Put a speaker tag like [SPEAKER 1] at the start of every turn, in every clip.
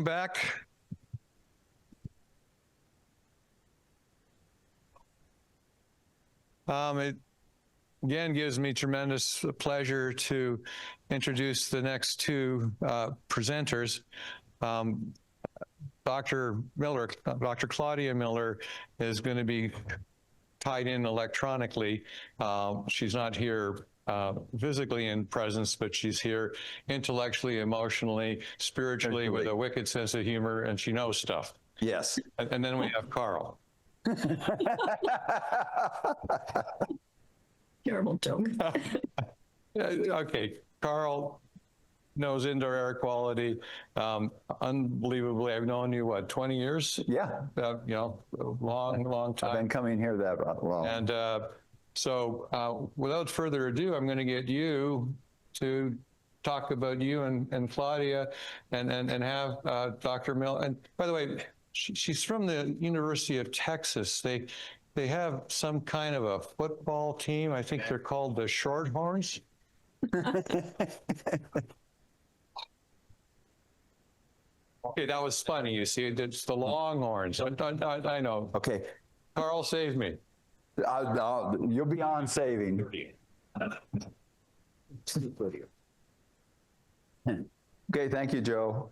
[SPEAKER 1] back. It again gives me tremendous pleasure to introduce the next two presenters. Dr. Miller, Dr. Claudia Miller is going to be tied in electronically. She's not here physically in presence, but she's here intellectually, emotionally, spiritually, with a wicked sense of humor, and she knows stuff.
[SPEAKER 2] Yes.
[SPEAKER 1] And then we have Carl.
[SPEAKER 3] Terrible joke.
[SPEAKER 1] Okay, Carl knows indoor air quality. Unbelievably, I've known you, what, 20 years?
[SPEAKER 2] Yeah.
[SPEAKER 1] You know, long time.
[SPEAKER 2] I've been coming here that long.
[SPEAKER 1] And so without further ado, I'm going to get you to talk about you and Claudia and have Dr. Miller. And by the way, she's from the University of Texas. They have some kind of a football team. I think they're called the Shorthorns. Okay, that was funny. You see, it's the Longhorns. I know.
[SPEAKER 2] Okay.
[SPEAKER 1] Carl, save me.
[SPEAKER 2] You'll be on saving. Okay, thank you, Joe.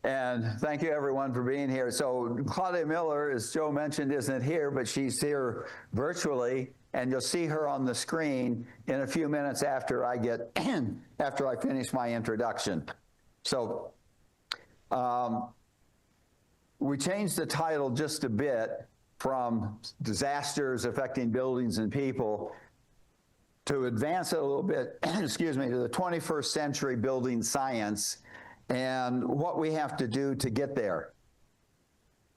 [SPEAKER 2] And thank you, everyone, for being here. So Claudia Miller, as Joe mentioned, isn't here, but she's here virtually, and you'll see her on the screen in a few minutes after I finish my introduction. So we changed the title just a bit from disasters affecting buildings and people to advance it a little bit, excuse me, to the 21st century building science and what we have to do to get there.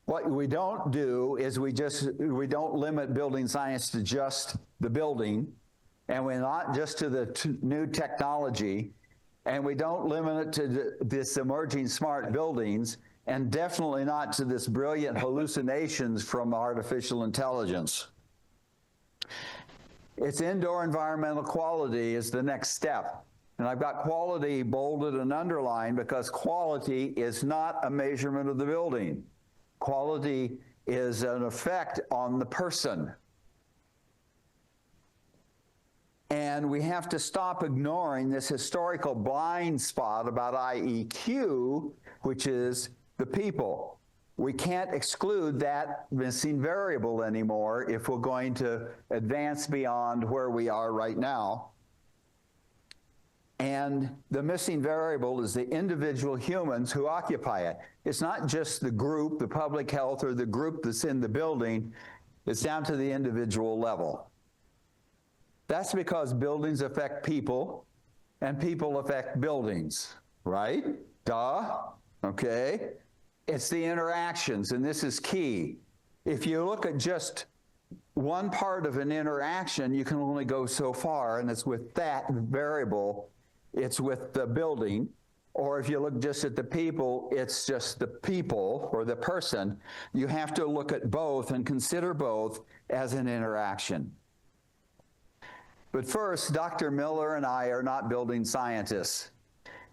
[SPEAKER 2] What we don't do is we don't limit building science to just the building, and we're not just to the new technology, and we don't limit it to this emerging smart buildings, and definitely not to this brilliant hallucinations from artificial intelligence. It's indoor environmental quality is the next step. And I've got quality bolded and underlined because quality is not a measurement of the building. Quality is an effect on the person. And we have to stop ignoring this historical blind spot about IEQ, which is the people. We can't exclude that missing variable anymore if we're going to advance beyond where we are right now. And the missing variable is the individual humans who occupy it. It's not just the group, the public health, or the group that's in the building. It's down to the individual level. That's because buildings affect people, and people affect buildings, right? Duh, okay? It's the interactions, and this is key. If you look at just one part of an interaction, you can only go so far, and it's with that variable. It's with the building, or if you look just at the people, it's just the people or the person. You have to look at both and consider both as an interaction. But first, Dr. Miller and I are not building scientists,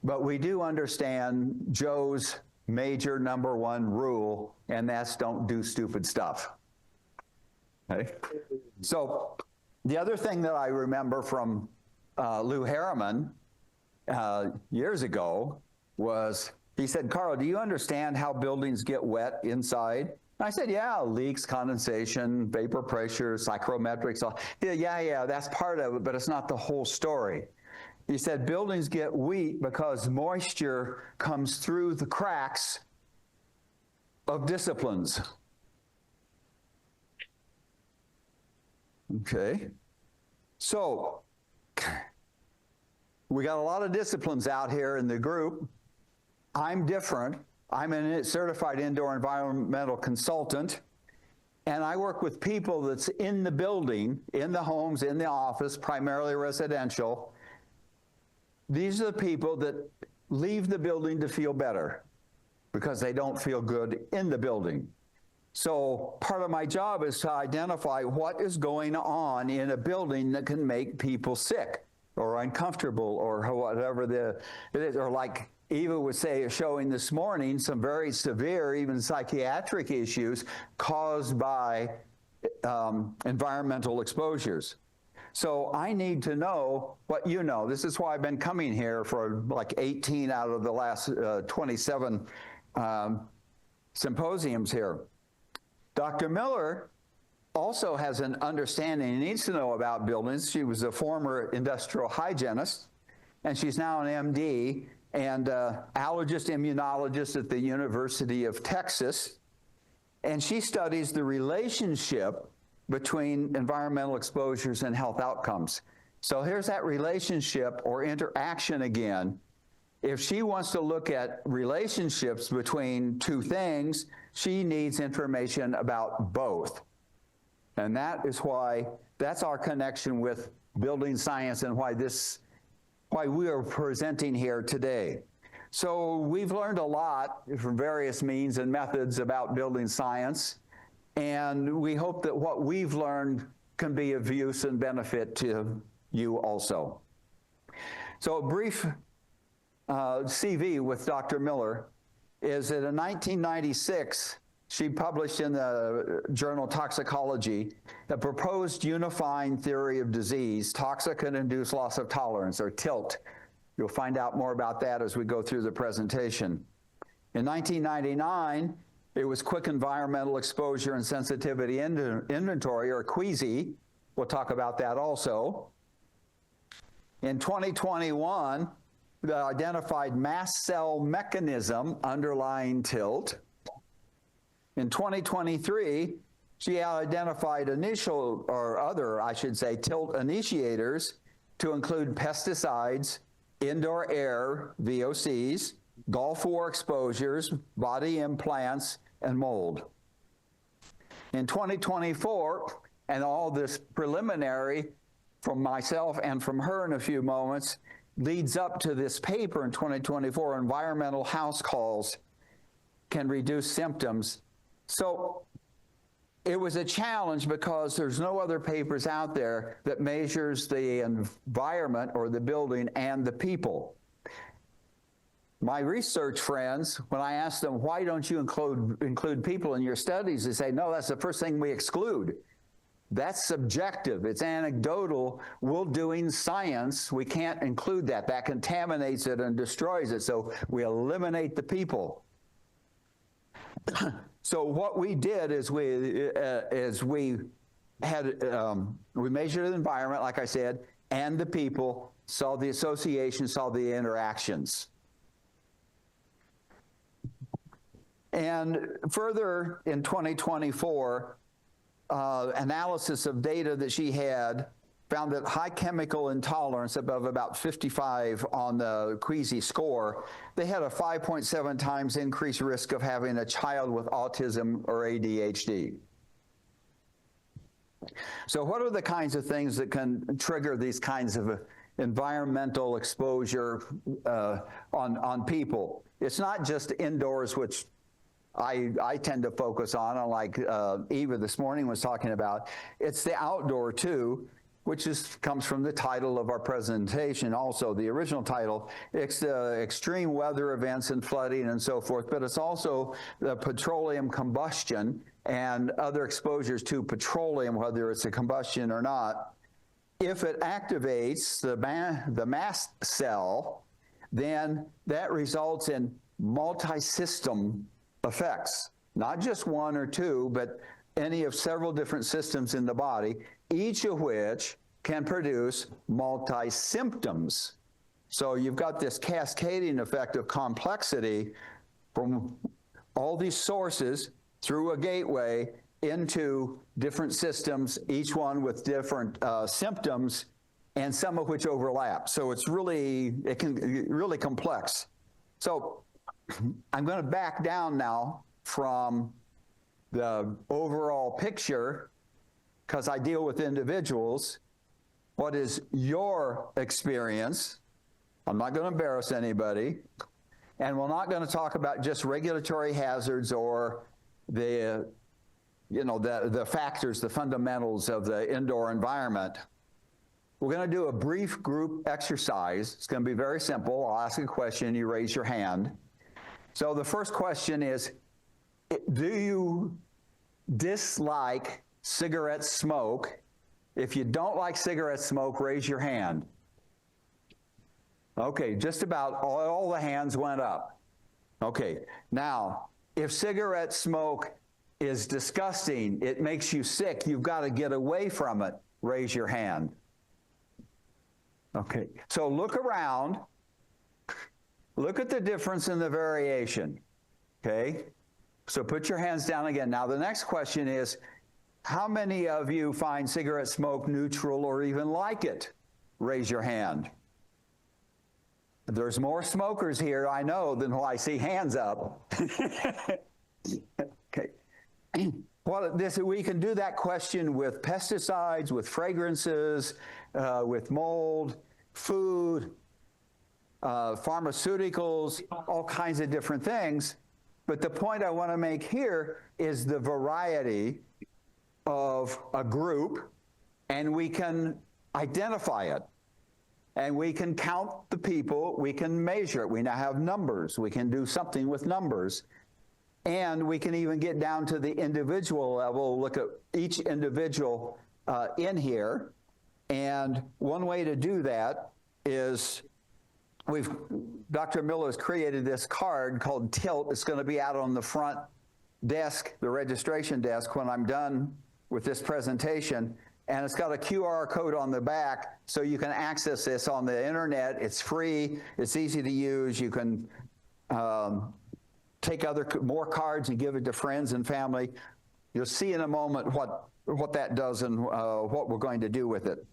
[SPEAKER 2] but we do understand Joe's major #1 rule, and that's don't do stupid stuff. Okay? So the other thing that I remember from Lou Harriman, years ago was, he said, Carl, do you understand how buildings get wet inside? And I said, yeah, leaks, condensation, vapor pressure, psychrometrics. Yeah, that's part of it, but it's not the whole story. He said, buildings get weak because moisture comes through the cracks of disciplines. Okay, so we got a lot of disciplines out here in the group. I'm different. I'm a certified indoor environmental consultant, and I work with people that's in the building, in the homes, in the office, primarily residential. These are the people that leave the building to feel better because they don't feel good in the building. So part of my job is to identify what is going on in a building that can make people sick or uncomfortable or whatever it is, or like Eva was showing this morning some very severe, even psychiatric issues caused by environmental exposures. So I need to know what you know. This is why I've been coming here for like 18 out of the last 27 symposiums here. Dr. Miller also has an understanding, he needs to know about buildings. She was a former industrial hygienist, and she's now an MD and allergist immunologist at the University of Texas. And she studies the relationship between environmental exposures and health outcomes. So here's that relationship or interaction again. If she wants to look at relationships between two things, she needs information about both. And that is why, that's our connection with building science and why we are presenting here today. So we've learned a lot from various means and methods about building science, and we hope that what we've learned can be of use and benefit to you also. So a brief CV with Dr. Miller is that in 1996, she published in the journal Toxicology a proposed unifying theory of disease, toxicant-induced loss of tolerance, or TILT. You'll find out more about that as we go through the presentation. In 1999, it was Quick Environmental Exposure and Sensitivity Inventory, or QEASY. We'll talk about that also. In 2021, the identified mast cell mechanism underlying TILT. In 2023, she identified initial, or other, I should say, TILT initiators to include pesticides, indoor air, VOCs, Gulf War exposures, body implants, and mold. In 2024, and all this preliminary from myself and from her in a few moments, leads up to this paper in 2024, Environmental House Calls Can Reduce Symptoms. So it was a challenge because there's no other papers out there that measures the environment or the building and the people. My research friends, when I ask them, why don't you include people in your studies, they say, no, that's the first thing we exclude. That's subjective, it's anecdotal. We're doing science, we can't include that. That contaminates it and destroys it, so we eliminate the people. So what we did is we measured the environment, like I said, and the people, saw the association, saw the interactions. And further, in 2024, analysis of data that she had found that high chemical intolerance, above about 55 on the QEASY score, they had a 5.7 times increased risk of having a child with autism or ADHD. So what are the kinds of things that can trigger these kinds of environmental exposure on people? It's not just indoors, which I tend to focus on, like Eva this morning was talking about. It's the outdoor too, which comes from the title of our presentation also, the original title. It's the extreme weather events and flooding and so forth, but it's also the petroleum combustion and other exposures to petroleum, whether it's a combustion or not. If it activates the mast cell, then that results in multi-system effects, not just one or two, but any of several different systems in the body, each of which can produce multi-symptoms. So you've got this cascading effect of complexity from all these sources through a gateway into different systems, each one with different symptoms, and some of which overlap. So it can be really complex. So I'm going to back down now from the overall picture, because I deal with individuals. What is your experience? I'm not going to embarrass anybody, and we're not going to talk about just regulatory hazards or the factors, the fundamentals of the indoor environment. We're going to do a brief group exercise. It's going to be very simple. I'll ask a question, you raise your hand. So the first question is, do you dislike cigarette smoke? If you don't like cigarette smoke, raise your hand. Okay, just about all the hands went up. Okay, now, if cigarette smoke is disgusting, it makes you sick, you've got to get away from it, raise your hand. Okay, so look around. Look at the difference in the variation. Okay, so put your hands down again. Now, the next question is, how many of you find cigarette smoke neutral or even like it? Raise your hand. There's more smokers here, I know, than I see hands up. Okay. Well, we can do that question with pesticides, with fragrances, with mold, food, pharmaceuticals, all kinds of different things. But the point I want to make here is the variety of a group, and we can identify it. And we can count the people, we can measure it. We now have numbers. We can do something with numbers. And we can even get down to the individual level, look at each individual in here. And one way to do that is Dr. Miller has created this card called Tilt. It's going to be out on the front desk, the registration desk, when I'm done with this presentation. And it's got a QR code on the back, so you can access this on the internet. It's free. It's easy to use. You can take more cards and give it to friends and family. You'll see in a moment what that does and what we're going to do with it.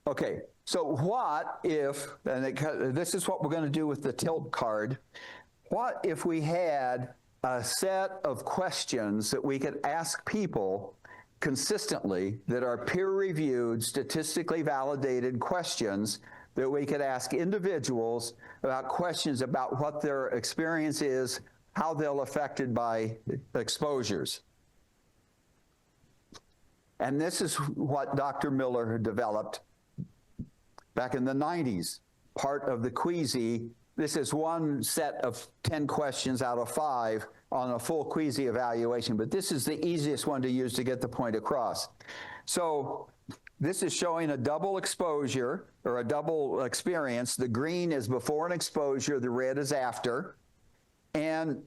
[SPEAKER 2] Okay, so what if, and this is what we're going to do with the Tilt card, what if we had a set of questions that we could ask people consistently that are peer-reviewed, statistically validated questions that we could ask individuals about questions about what their experience is, how they're affected by exposures. And this is what Dr. Miller had developed back in the 90s, part of the Queasy. This is one set of 10 questions out of 5 on a full Queasy evaluation, but this is the easiest one to use to get the point across. So this is showing a double exposure or a double experience. The green is before an exposure, the red is after. And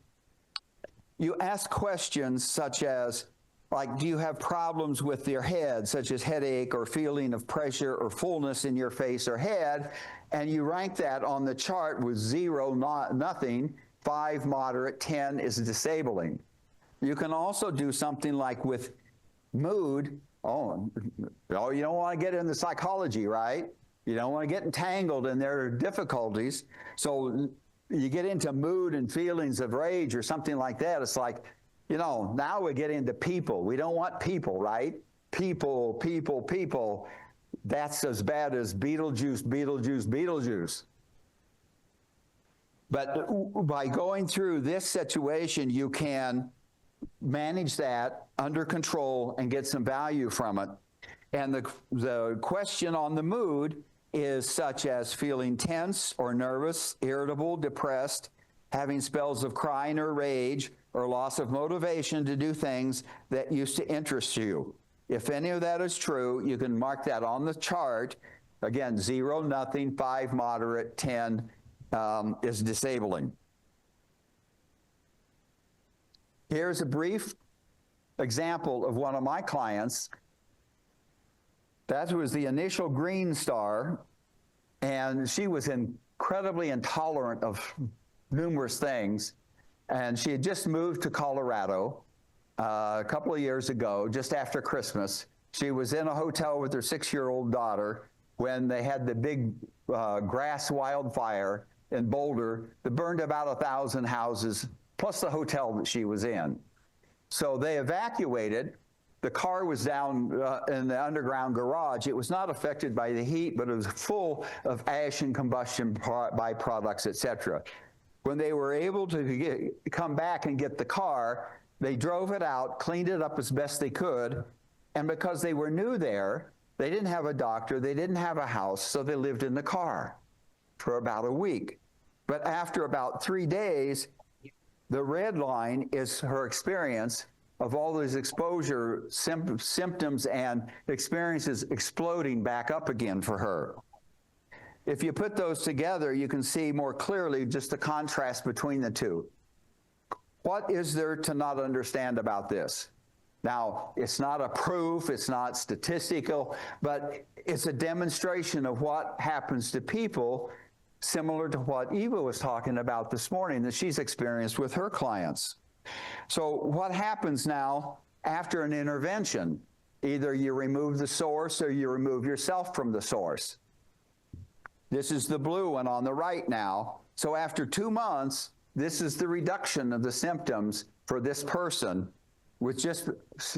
[SPEAKER 2] you ask questions such as, like, do you have problems with your head, such as headache or feeling of pressure or fullness in your face or head? And you rank that on the chart with 0, nothing, 5, moderate, 10 is disabling. You can also do something like with mood. Oh, you don't want to get into psychology, right? You don't want to get entangled in their difficulties. So you get into mood and feelings of rage or something like that. It's like, now we get into people. We don't want people, right? People, people, people. That's as bad as Beetlejuice, Beetlejuice, Beetlejuice. But by going through this situation, you can manage that under control and get some value from it. And the question on the mood is such as feeling tense or nervous, irritable, depressed, having spells of crying or rage, or loss of motivation to do things that used to interest you. If any of that is true, you can mark that on the chart. Again, 0, nothing, 5, moderate, 10 is disabling. Here's a brief example of one of my clients. That was the initial green star, and she was incredibly intolerant of numerous things. And she had just moved to Colorado a couple of years ago, just after Christmas. She was in a hotel with her 6-year-old daughter when they had the big grass wildfire in Boulder that burned about 1,000 houses, plus the hotel that she was in. So they evacuated. The car was down in the underground garage. It was not affected by the heat, but it was full of ash and combustion byproducts, et cetera. When they were able to come back and get the car, they drove it out, cleaned it up as best they could, and because they were new there, They didn't have a doctor, they didn't have a house, so they lived in the car for about a week. But after about 3 days, the red line is her experience of all these exposure symptoms and experiences exploding back up again for her. If you put those together, you can see more clearly just the contrast between the two. What is there to not understand about this? Now, it's not a proof, it's not statistical, but it's a demonstration of what happens to people, similar to what Eva was talking about this morning that she's experienced with her clients. So what happens now after an intervention? Either you remove the source or you remove yourself from the source. This is the blue one on the right now. So after 2 months, this is the reduction of the symptoms for this person with just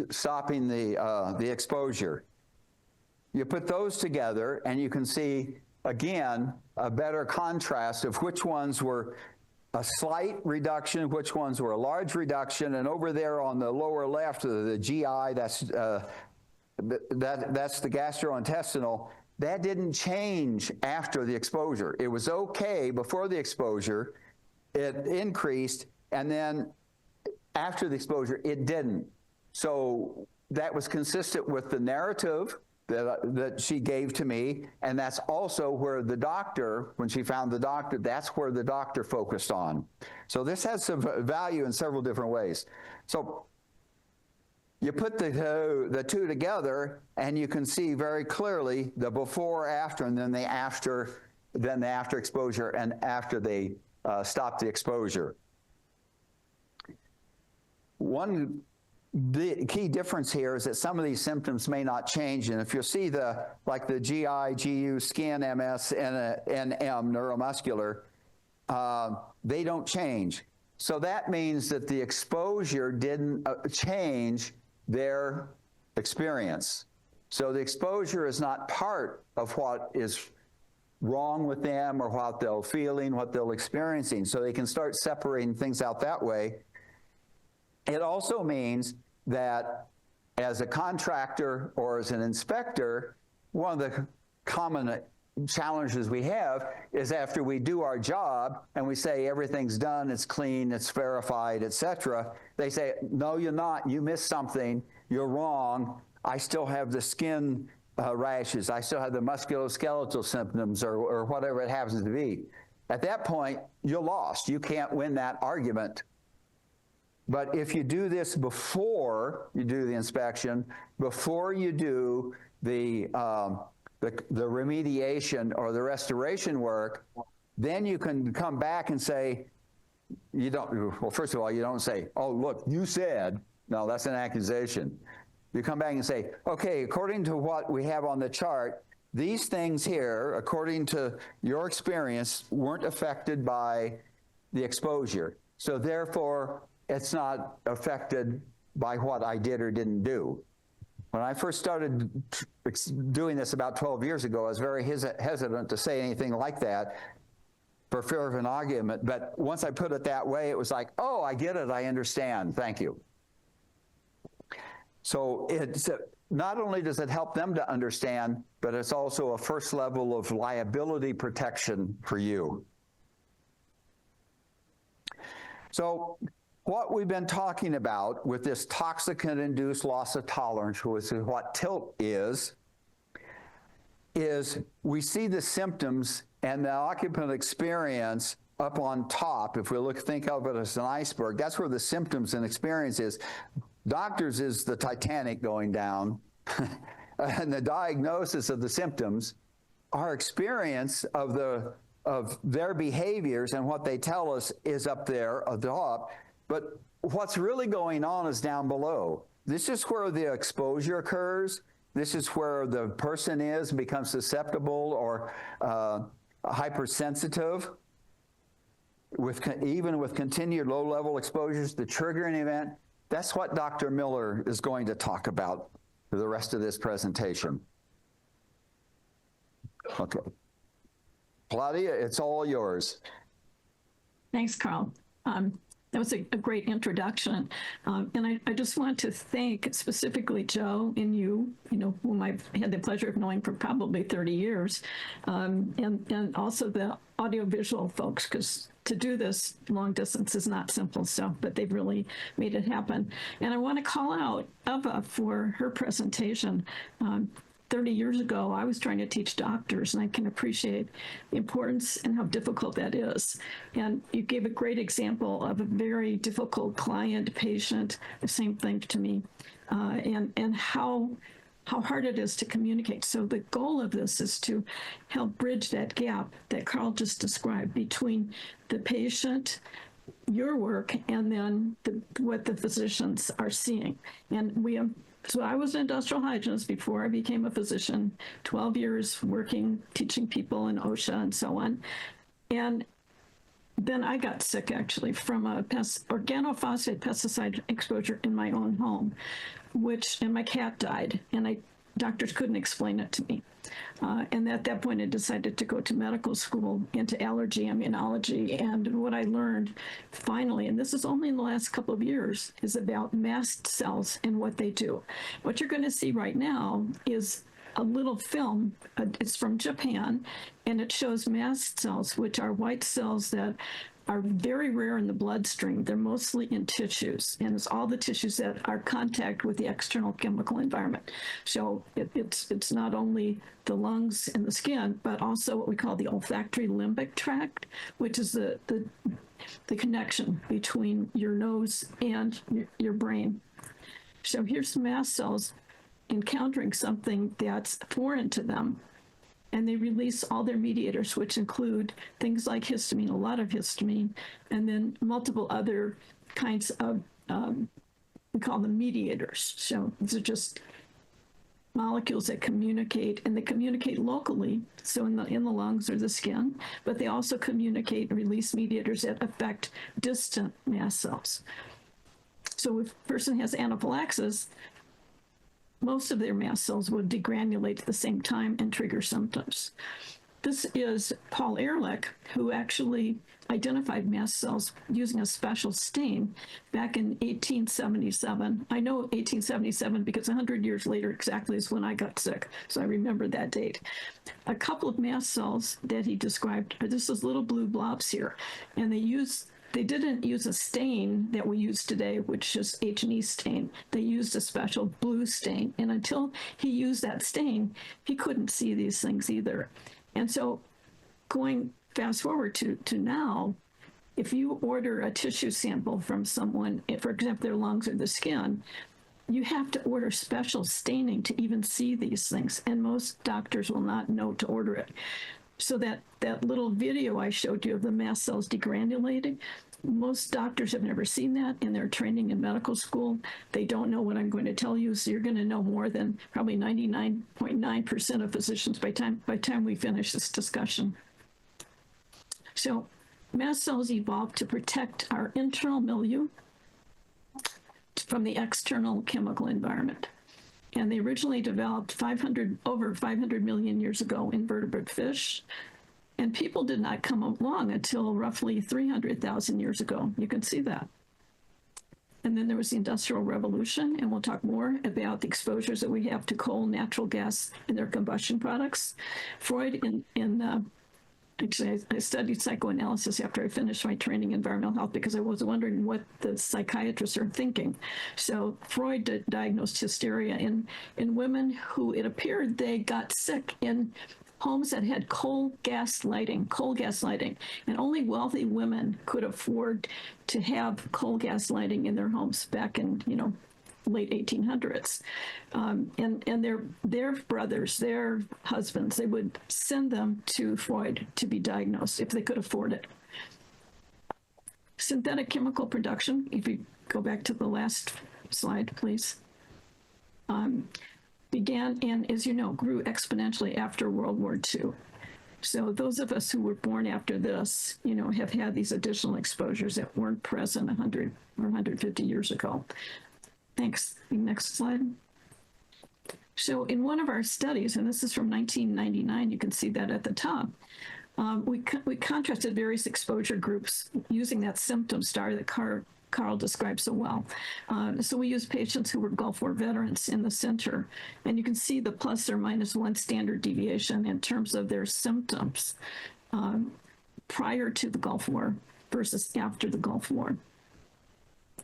[SPEAKER 2] stopping the exposure. You put those together and you can see, again, a better contrast of which ones were a slight reduction, which ones were a large reduction, and over there on the lower left, the GI, that's the gastrointestinal, that didn't change after the exposure. It was okay before the exposure, it increased, and then after the exposure, it didn't. So that was consistent with the narrative that she gave to me, and that's also where the doctor, when she found the doctor, that's where the doctor focused on. So this has some value in several different ways. So you put the two together, and you can see very clearly the before, after, and then the after exposure, and after they stopped the exposure. One key difference here is that some of these symptoms may not change, and if you see like the GI, GU, skin, MS, and NM, neuromuscular, they don't change. So that means that the exposure didn't change their experience. So the exposure is not part of what is wrong with them or what they're feeling, what they're experiencing. So they can start separating things out that way. It also means that as a contractor or as an inspector, one of the common challenges we have is after we do our job and we say everything's done, it's clean, it's verified, etc., they say, no, you're not, you missed something, you're wrong, I still have the skin rashes, I still have the musculoskeletal symptoms or whatever it happens to be. At that point, you're lost. You can't win that argument. But if you do this before you do the inspection, before you do the remediation or the restoration work, then you can come back and say, well, first of all, you don't say, oh, look, you said, no, that's an accusation. You come back and say, okay, according to what we have on the chart, these things here, according to your experience, weren't affected by the exposure. So therefore, it's not affected by what I did or didn't do. When I first started doing this about 12 years ago, I was very hesitant to say anything like that for fear of an argument. But once I put it that way, it was like, oh, I get it, I understand, thank you. So it's not only does it help them to understand, but it's also a first level of liability protection for you. So what we've been talking about with this toxicant-induced loss of tolerance, which is what tilt is we see the symptoms and the occupant experience up on top. If we think of it as an iceberg, that's where the symptoms and experience is. Doctors is the Titanic going down, and the diagnosis of the symptoms, our experience of their behaviors and what they tell us is up there at the top. But what's really going on is down below. This is where the exposure occurs. This is where the person is and becomes susceptible or hypersensitive, even with continued low-level exposures, the triggering event. That's what Dr. Miller is going to talk about for the rest of this presentation. Okay. Claudia, it's all yours.
[SPEAKER 3] Thanks, Carl. That was a great introduction. And I just want to thank specifically Joe and you, whom I've had the pleasure of knowing for probably 30 years, and also the audiovisual folks, because to do this long distance is not simple stuff, but they've really made it happen. And I want to call out Eva for her presentation. 30 years ago, I was trying to teach doctors, and I can appreciate the importance and how difficult that is. And you gave a great example of a very difficult client, patient, the same thing to me, and how hard it is to communicate. So the goal of this is to help bridge that gap that Carl just described between the patient, your work, and then what the physicians are seeing. And so I was an industrial hygienist before I became a physician, 12 years working, teaching people in OSHA and so on. And then I got sick, actually, from a organophosphate pesticide exposure in my own home, and my cat died, and doctors couldn't explain it to me. And at that point, I decided to go to medical school into allergy, immunology. And what I learned finally, and this is only in the last couple of years, is about mast cells and what they do. What you're going to see right now is a little film. It's from Japan, and it shows mast cells, which are white cells that are very rare in the bloodstream. They're mostly in tissues, and it's all the tissues that are contact with the external chemical environment. So it's not only the lungs and the skin, but also what we call the olfactory limbic tract, which is the connection between your nose and your brain. So here's mast cells encountering something that's foreign to them, and they release all their mediators, which include things like histamine, a lot of histamine, and then multiple other kinds of, we call them mediators. So these are just molecules that communicate, and they communicate locally, so in the lungs or the skin, but they also communicate and release mediators that affect distant mast cells. So if a person has anaphylaxis, most of their mast cells would degranulate at the same time and trigger symptoms. This is Paul Ehrlich, who actually identified mast cells using a special stain back in 1877. I know 1877 because 100 years later exactly is when I got sick, so I remember that date. A couple of mast cells that he described are just those little blue blobs here, and they didn't use a stain that we use today, which is H&E stain. They used a special blue stain. And until he used that stain, he couldn't see these things either. And so going fast forward to now, if you order a tissue sample from someone, for example, their lungs or the skin, you have to order special staining to even see these things. And most doctors will not know to order it. So that little video I showed you of the mast cells degranulating, most doctors have never seen that in their training in medical school. They don't know what I'm going to tell you, so you're going to know more than probably 99.9% of physicians by time we finish this discussion. So mast cells evolved to protect our internal milieu from the external chemical environment. And they originally developed over 500 million years ago in vertebrate fish. And people did not come along until roughly 300,000 years ago. You can see that. And then there was the Industrial Revolution, and we'll talk more about the exposures that we have to coal, natural gas, and their combustion products. Freud, actually, I studied psychoanalysis after I finished my training in environmental health because I was wondering what the psychiatrists are thinking. So Freud diagnosed hysteria in women who it appeared they got sick in homes that had coal gas lighting, and only wealthy women could afford to have coal gas lighting in their homes back in, late 1800s. And their brothers, their husbands, they would send them to Freud to be diagnosed if they could afford it. Synthetic chemical production, if you go back to the last slide, please, began and, as you know, grew exponentially after World War II. So those of us who were born after this, have had these additional exposures that weren't present 100 or 150 years ago. Thanks. Next slide. So in one of our studies, and this is from 1999, you can see that at the top, We contrasted various exposure groups using that symptom star that Carl described so well. So we used patients who were Gulf War veterans in the center, and you can see the plus or minus 1 standard deviation in terms of their symptoms prior to the Gulf War versus after the Gulf War.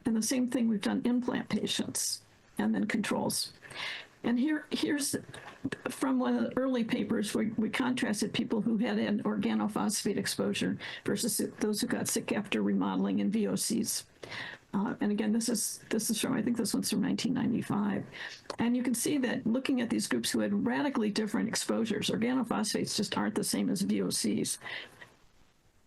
[SPEAKER 3] And the same thing we've done implant patients and then controls. And here's from one of the early papers where we contrasted people who had an organophosphate exposure versus those who got sick after remodeling in VOCs. And again, this is from, I think this one's from 1995. And you can see that looking at these groups who had radically different exposures, organophosphates just aren't the same as VOCs,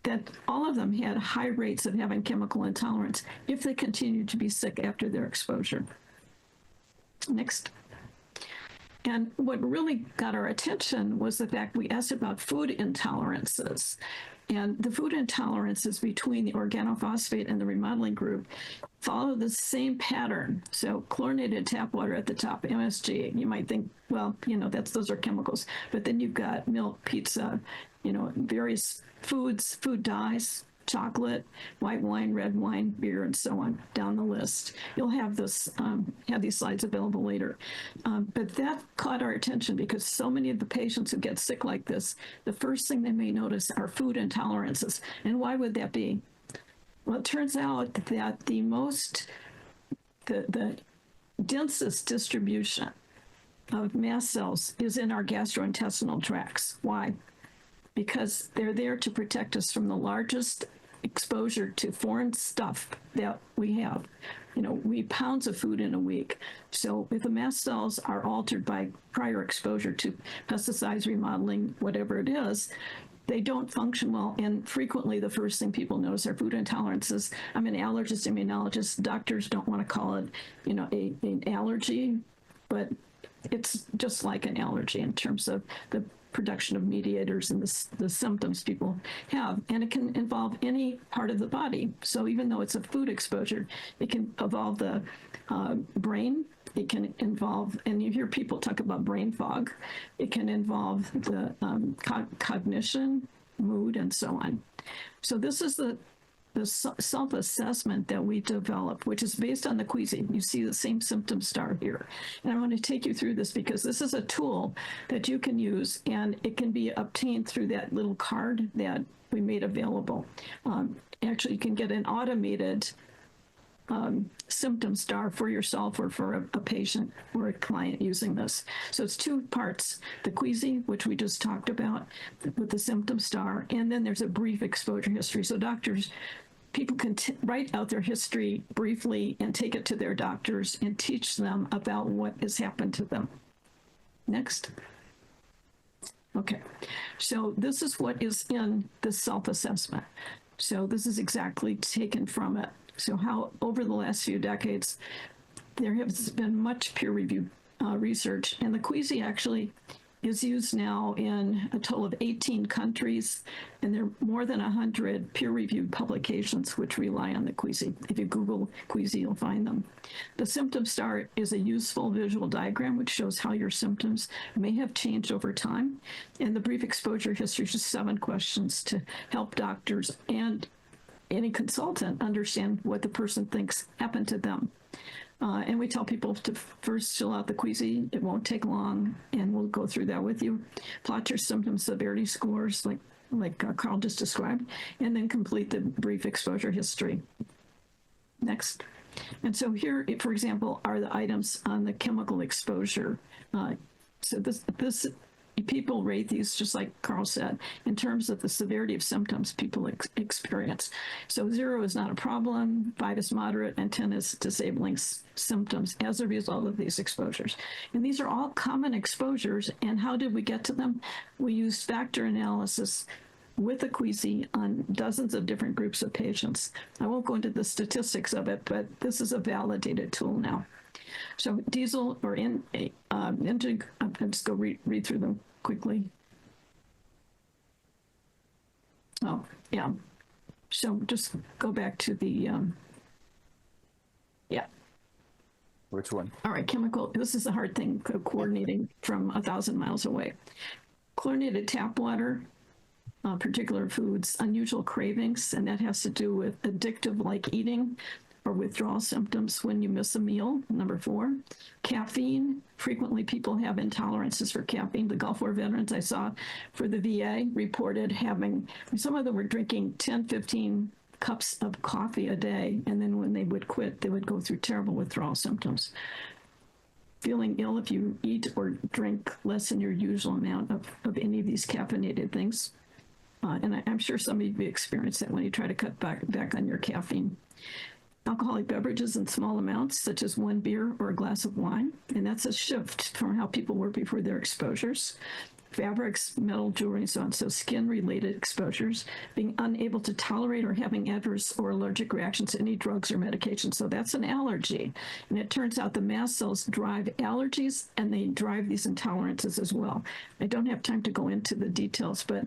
[SPEAKER 3] that all of them had high rates of having chemical intolerance if they continued to be sick after their exposure. Next. And what really got our attention was the fact we asked about food intolerances. And the food intolerances between the organophosphate and the remodeling group follow the same pattern. So chlorinated tap water at the top, MSG, you might think, well, those are chemicals. But then you've got milk, pizza, various foods, food dyes, chocolate, white wine, red wine, beer, and so on down the list. You'll have this, have these slides available later. But that caught our attention because so many of the patients who get sick like this, the first thing they may notice are food intolerances. And why would that be? Well, it turns out that the densest distribution of mast cells is in our gastrointestinal tracts. Why? Because they're there to protect us from the largest exposure to foreign stuff that we have. We eat pounds of food in a week. So if the mast cells are altered by prior exposure to pesticides, remodeling, whatever it is, they don't function well. And frequently the first thing people notice are food intolerances. I'm an allergist, immunologist. Doctors don't want to call it, an allergy, but it's just like an allergy in terms of the production of mediators and the symptoms people have. And it can involve any part of the body. So even though it's a food exposure, it can involve the brain. It can involve, and you hear people talk about brain fog. It can involve the cognition, mood, and so on. So this is the self-assessment that we developed, which is based on the Queasy. You see the same symptom star here. And I want to take you through this because this is a tool that you can use, and it can be obtained through that little card that we made available. Actually, you can get an automated symptom star for yourself or for a patient or a client using this. So it's 2 parts, the Queasy, which we just talked about with the symptom star, and then there's a brief exposure history. So people can write out their history briefly and take it to their doctors and teach them about what has happened to them. Next. Okay, so this is what is in the self-assessment. So this is exactly taken from it. So how over the last few decades, there has been much peer-reviewed research, and the Queasy actually is used now in a total of 18 countries, and there are more than 100 peer-reviewed publications which rely on the Queasy. If you Google Queasy, you'll find them. The symptom star is a useful visual diagram which shows how your symptoms may have changed over time, and the brief exposure history is just 7 questions to help doctors and any consultant understand what the person thinks happened to them. And we tell people to first fill out the Queasy. It won't take long, and we'll go through that with you. Plot your symptom severity scores, like Carl just described, and then complete the brief exposure history. Next. And so here, for example, are the items on the chemical exposure. So this people rate these, just like Carl said, in terms of the severity of symptoms people experience. So 0 is not a problem, 5 is moderate, and 10 is disabling symptoms as a result of these exposures. And these are all common exposures. And how did we get to them? We used factor analysis with a Queasy on dozens of different groups of patients. I won't go into the statistics of it, but this is a validated tool now. So diesel or engine, I'll just go read through them quickly. Oh, yeah. So just go back to the, yeah.
[SPEAKER 2] Which one?
[SPEAKER 3] All right, chemical, this is the hard thing, coordinating from 1,000 miles away. Chlorinated tap water particular foods, unusual cravings, and that has to do with addictive like eating or withdrawal symptoms when you miss a meal. Number 4, caffeine. Frequently people have intolerances for caffeine. The Gulf War veterans I saw for the VA reported having, some of them were drinking 10, 15 cups of coffee a day, and then when they would quit, they would go through terrible withdrawal symptoms. Feeling ill if you eat or drink less than your usual amount of any of these caffeinated things. And I'm sure some of you experience that when you try to cut back on your caffeine. Alcoholic beverages in small amounts, such as 1 beer or a glass of wine, and that's a shift from how people were before their exposures. Fabrics, metal, jewelry, and so on. So skin-related exposures, being unable to tolerate or having adverse or allergic reactions to any drugs or medications. So that's an allergy. And it turns out the mast cells drive allergies and they drive these intolerances as well. I don't have time to go into the details, but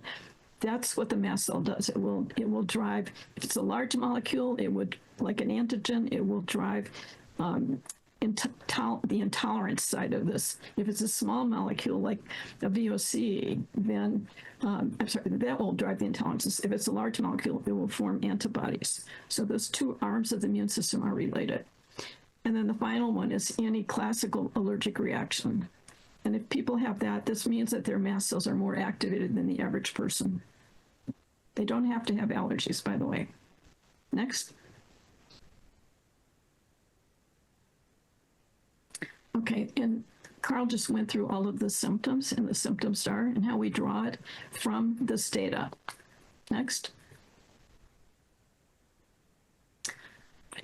[SPEAKER 3] that's what the mast cell does. It will drive, if it's a large molecule, it would, like an antigen, it will drive the intolerance side of this. If it's a small molecule like a VOC, then that will drive the intolerances. If it's a large molecule, it will form antibodies. So those two arms of the immune system are related. And then the final one is any classical allergic reaction. And if people have that, this means that their mast cells are more activated than the average person. They don't have to have allergies, by the way. Next. Okay, and Carl just went through all of the symptoms and the symptom star and how we draw it from this data. Next.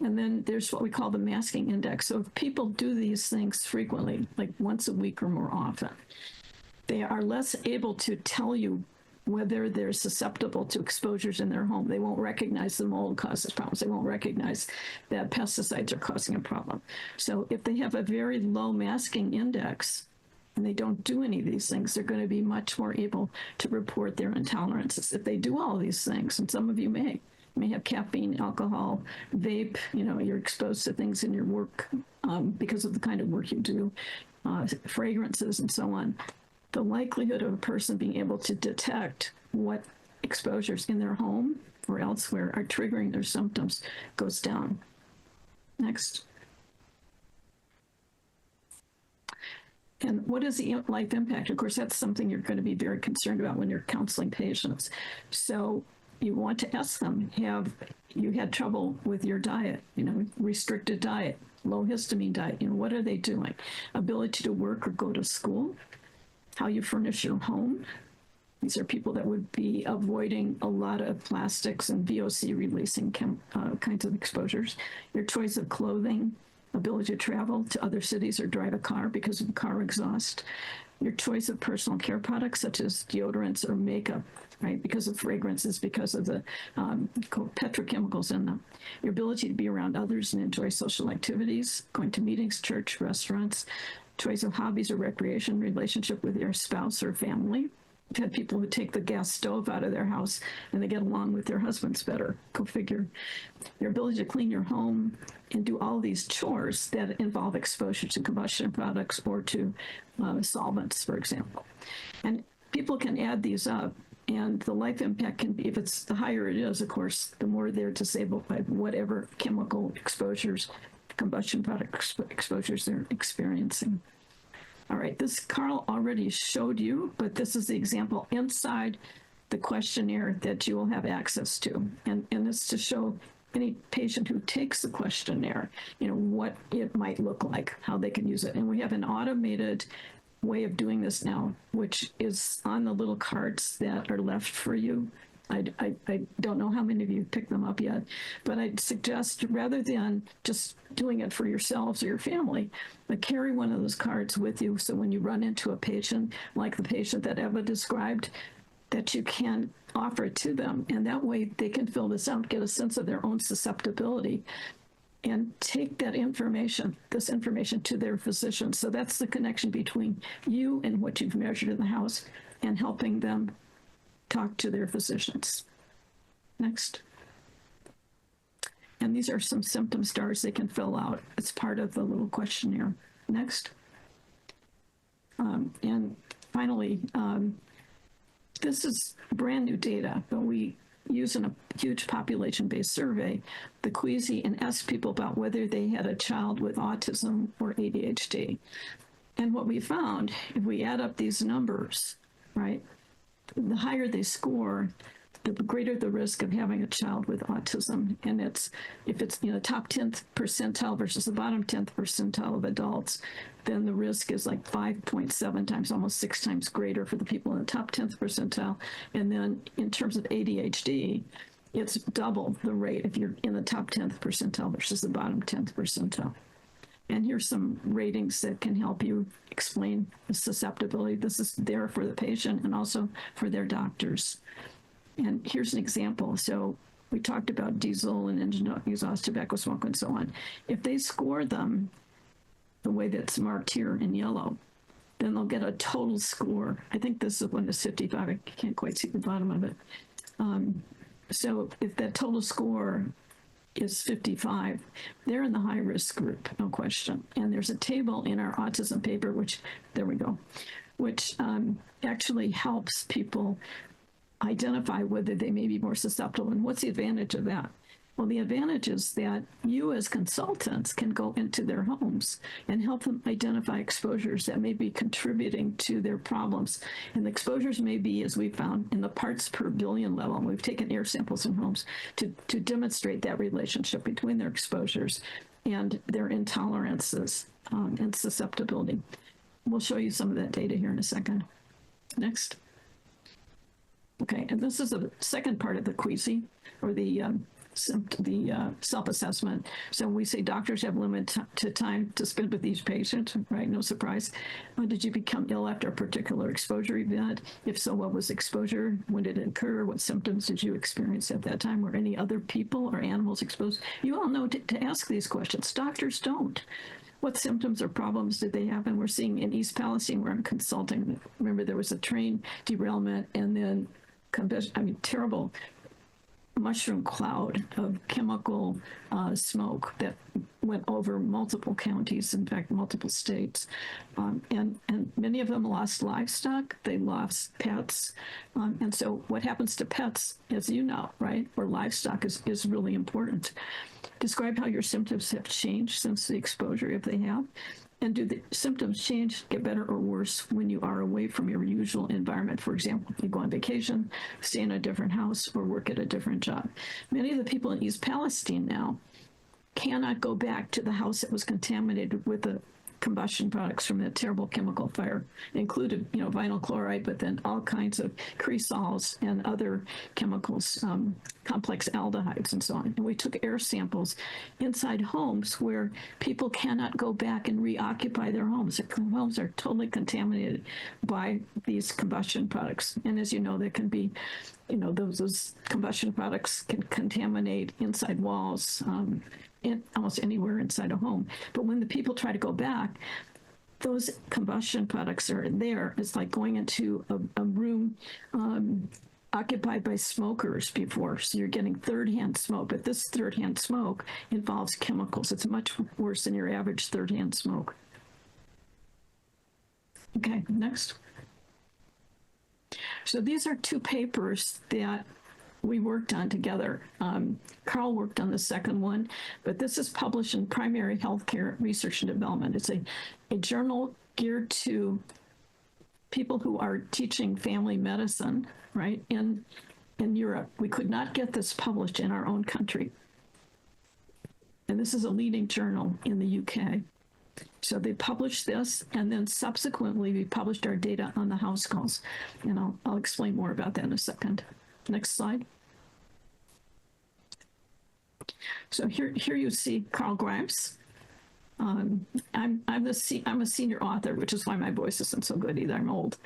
[SPEAKER 3] And then there's what we call the masking index. So if people do these things frequently, like once a week or more often, they are less able to tell you whether they're susceptible to exposures in their home. They won't recognize the mold causes problems. They won't recognize that pesticides are causing a problem. So if they have a very low masking index and they don't do any of these things, they're going to be much more able to report their intolerances. If they do all these things, and some of you may have caffeine, alcohol, vape, you're exposed to things in your work because of the kind of work you do, fragrances and so on. The likelihood of a person being able to detect what exposures in their home or elsewhere are triggering their symptoms goes down. Next. And what is the life impact? Of course, that's something you're going to be very concerned about when you're counseling patients. So you want to ask them, have you had trouble with your diet, restricted diet, low histamine diet, what are they doing? Ability to work or go to school? How you furnish your home. These are people that would be avoiding a lot of plastics and VOC releasing kinds of exposures. Your choice of clothing, ability to travel to other cities or drive a car because of car exhaust. Your choice of personal care products such as deodorants or makeup, right? Because of fragrances, because of the petrochemicals in them. Your ability to be around others and enjoy social activities, going to meetings, church, restaurants. Choice of hobbies or recreation, relationship with your spouse or family. I've had people who take the gas stove out of their house and they get along with their husbands better. Go figure. Your ability to clean your home and do all these chores that involve exposure to combustion products or to solvents, for example. And people can add these up, and the life impact can be, if it's the higher it is, of course, the more they're disabled by whatever chemical exposures, combustion product exposures they're experiencing. All right, this Carl already showed you, but this is the example inside the questionnaire that you will have access to. And it's to show any patient who takes the questionnaire, what it might look like, how they can use it. And we have an automated way of doing this now, which is on the little cards that are left for you. I don't know how many of you picked them up yet, but I'd suggest rather than just doing it for yourselves or your family, but carry one of those cards with you so when you run into a patient, like the patient that Eva described, that you can offer it to them. And that way they can fill this out, get a sense of their own susceptibility, and take that information, this information to their physician. So that's the connection between you and what you've measured in the house and helping them talk to their physicians. Next. And these are some symptom stars they can fill out. It's part of the little questionnaire. Next. And finally, this is brand new data, but we use in a huge population-based survey the Queasy and asked people about whether they had a child with autism or ADHD. And what we found, if we add up these numbers, right, the higher they score, the greater the risk of having a child with autism. And if it's top 10th percentile versus the bottom 10th percentile of adults, then the risk is like 5.7 times, almost 6 times greater for the people in the top 10th percentile. And then in terms of ADHD, it's double the rate if you're in the top 10th percentile versus the bottom 10th percentile. And here's some ratings that can help you explain the susceptibility. This is there for the patient and also for their doctors. And here's an example. So we talked about diesel and engine exhaust tobacco smoke and so on. If they score them the way that's marked here in yellow, then they'll get a total score. I think this one is 55. I can't quite see the bottom of it. So if that total score is 55, they're in the high risk group, no question. And there's a table in our autism paper, which actually helps people identify whether they may be more susceptible. And what's the advantage of that? Well, the advantage is that you as consultants can go into their homes and help them identify exposures that may be contributing to their problems. And the exposures may be, as we found, in the parts per billion level. And we've taken air samples in homes to demonstrate that relationship between their exposures and their intolerances and susceptibility. We'll show you some of that data here in a second. Next. Okay, and this is the second part of the Queasy, or the self-assessment. So we say doctors have limited time to spend with each patient, right? No surprise. Did you become ill after a particular exposure event? If so, what was exposure? When did it occur? What symptoms did you experience at that time? Were any other people or animals exposed? You all know to ask these questions. Doctors don't. What symptoms or problems did they have? And we're seeing in East Palestine, where I'm consulting, remember there was a train derailment and then terrible mushroom cloud of chemical smoke that went over multiple counties, in fact, multiple states. And many of them lost livestock, they lost pets. And so what happens to pets, as you know, right, or livestock is really important. Describe how your symptoms have changed since the exposure, if they have. And do the symptoms change, get better or worse when you are away from your usual environment? For example, you go on vacation, stay in a different house, or work at a different job. Many of the people in East Palestine now cannot go back to the house that was contaminated with the combustion products from that terrible chemical fire, included, vinyl chloride, but then all kinds of creosols and other chemicals, complex aldehydes and so on. And we took air samples inside homes where people cannot go back and reoccupy their homes. Their homes are totally contaminated by these combustion products. And as you know, there can be, those combustion products can contaminate inside walls, almost anywhere inside a home. But when the people try to go back, those combustion products are there. It's like going into a room occupied by smokers before. So you're getting third-hand smoke. But this third-hand smoke involves chemicals. It's much worse than your average third-hand smoke. Okay, next. So these are two papers that we worked on together. Carl worked on the second one, but this is published in Primary Healthcare Research and Development. It's a journal geared to people who are teaching family medicine, right, in Europe. We could not get this published in our own country. And this is a leading journal in the UK. So they published this, and then subsequently we published our data on the house calls. And I'll explain more about that in a second. Next slide. So here you see Carl Grimes. I'm a senior author, which is why my voice isn't so good either. I'm old.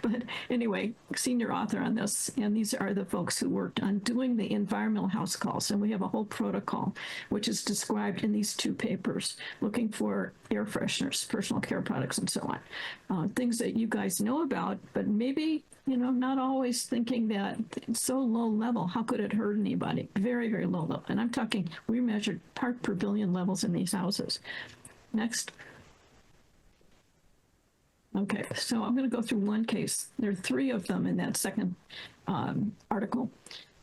[SPEAKER 3] But anyway, senior author on this. And these are the folks who worked on doing the environmental house calls. And we have a whole protocol, which is described in these two papers, looking for air fresheners, personal care products, and so on. Things that you guys know about, but maybe, not always thinking that it's so low level, how could it hurt anybody? Very, very low level. And I'm talking, we measured part per billion levels in these houses. Next. Okay, so I'm going to go through one case. There are three of them in that second article.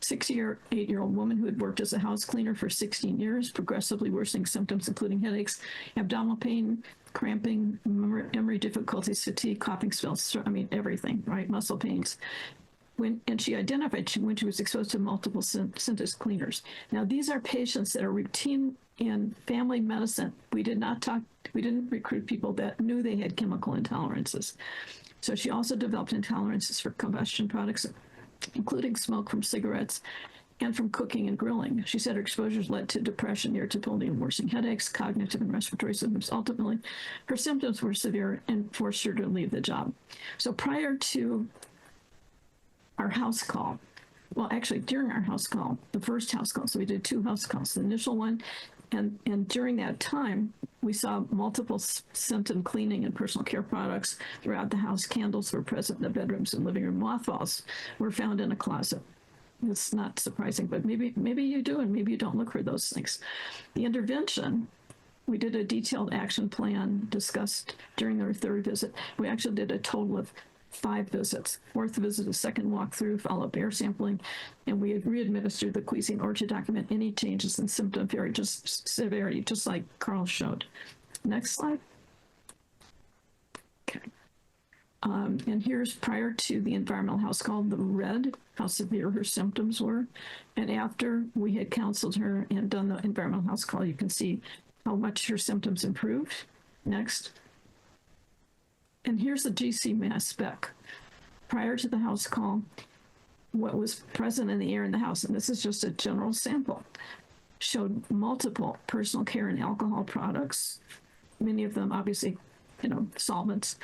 [SPEAKER 3] 8-year-old woman who had worked as a house cleaner for 16 years, progressively worsening symptoms, including headaches, abdominal pain, cramping, memory difficulties, fatigue, coughing spells, everything, right? Muscle pains. And she identified when she was exposed to multiple Synthes cleaners. Now, these are patients that are routine in family medicine. We didn't recruit people that knew they had chemical intolerances. So she also developed intolerances for combustion products, including smoke from cigarettes and from cooking and grilling. She said her exposures led to depression, irritability, and worsening headaches, cognitive and respiratory symptoms. Ultimately, her symptoms were severe and forced her to leave the job. So prior to our house call, well, actually during our house call, the first house call, so we did 2 house calls, the initial one, and during that time, we saw multiple symptom cleaning and personal care products throughout the house. Candles were present in the bedrooms and living room. Mothballs were found in a closet. It's not surprising, but maybe you do, and maybe you don't look for those things. The intervention, we did a detailed action plan discussed during our 3rd visit. We actually did a total of 5 visits. 4th visit, a second walkthrough, follow-up air sampling, and we had re-administered the cuisine or to document any changes in symptom severity, just like Carl showed. Next slide. Okay. And here's prior to the environmental house call, the red, how severe her symptoms were. And after we had counseled her and done the environmental house call, you can see how much her symptoms improved. Next. And here's the GC mass spec. Prior to the house call, what was present in the air in the house, and this is just a general sample, showed multiple personal care and alcohol products, many of them obviously, solvents,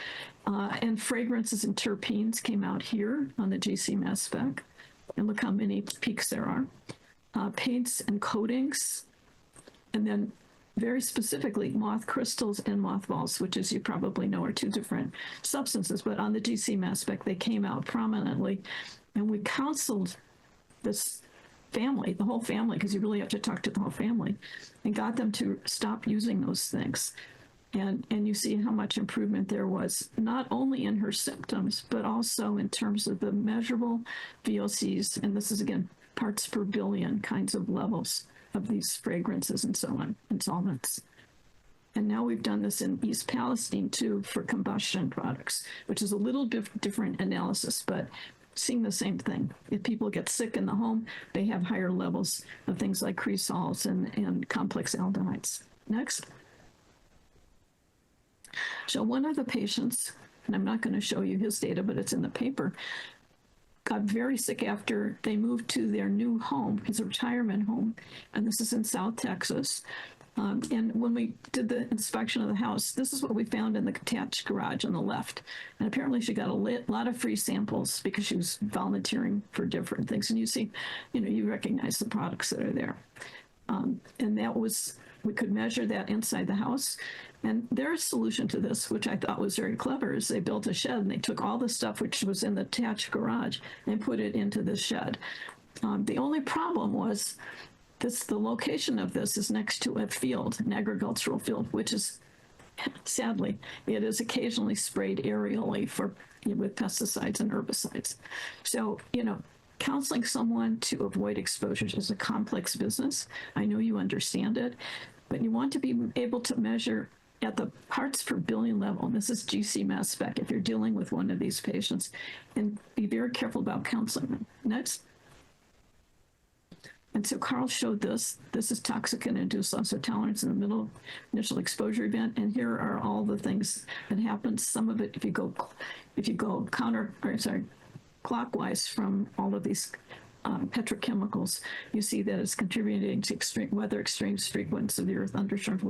[SPEAKER 3] and fragrances and terpenes came out here on the GC mass spec. And look how many peaks there are. Paints and coatings, and then very specifically moth crystals and mothballs, which, as you probably know, are 2 different substances, but on the GC mass spec, they came out prominently. And we counseled this family, the whole family, because you really have to talk to the whole family, and got them to stop using those things. And you see how much improvement there was, not only in her symptoms, but also in terms of the measurable VOCs, and this is, again, parts per billion kinds of levels of these fragrances and so on, and solvents. And now we've done this in East Palestine too for combustion products, which is a little bit different analysis, but seeing the same thing. If people get sick in the home, they have higher levels of things like cresols and complex aldehydes. Next. So one of the patients, and I'm not going to show you his data, but it's in the paper, got very sick after they moved to their new home, his retirement home, and this is in South Texas. And when we did the inspection of the house, this is what we found in the attached garage on the left. And apparently she got a lot of free samples because she was volunteering for different things. And you see, you recognize the products that are there. And that was, we could measure that inside the house. And their solution to this, which I thought was very clever, is they built a shed and they took all the stuff which was in the attached garage and put it into this shed. The only problem was the location of this is next to a field, an agricultural field, which is, sadly, it is occasionally sprayed aerially with pesticides and herbicides. So, counseling someone to avoid exposures is a complex business. I know you understand it, but you want to be able to measure at the parts per billion level. This is GC mass spec if you're dealing with one of these patients, and be very careful about counseling them. Next. And so Carl showed this. This is toxicant-induced loss of tolerance in the middle initial exposure event. And here are all the things that happen. Some of it, if you go clockwise from all of these petrochemicals, you see that it's contributing to extreme weather extremes, frequent severe thunderstorms.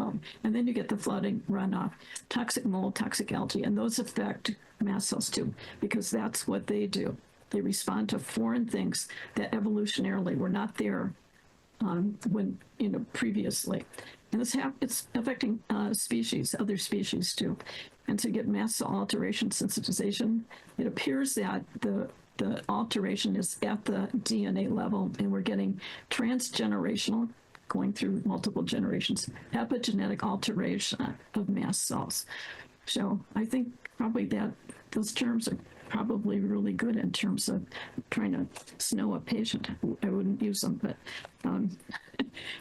[SPEAKER 3] And then you get the flooding, runoff, toxic mold, toxic algae, and those affect mast cells too, because that's what they do. They respond to foreign things that evolutionarily were not there previously. And it's affecting other species too. And so you get mast cell alteration sensitization. It appears that the alteration is at the DNA level, and we're getting transgenerational, going through multiple generations, epigenetic alteration of mast cells. So I think probably those terms are probably really good in terms of trying to snow a patient. I wouldn't use them, but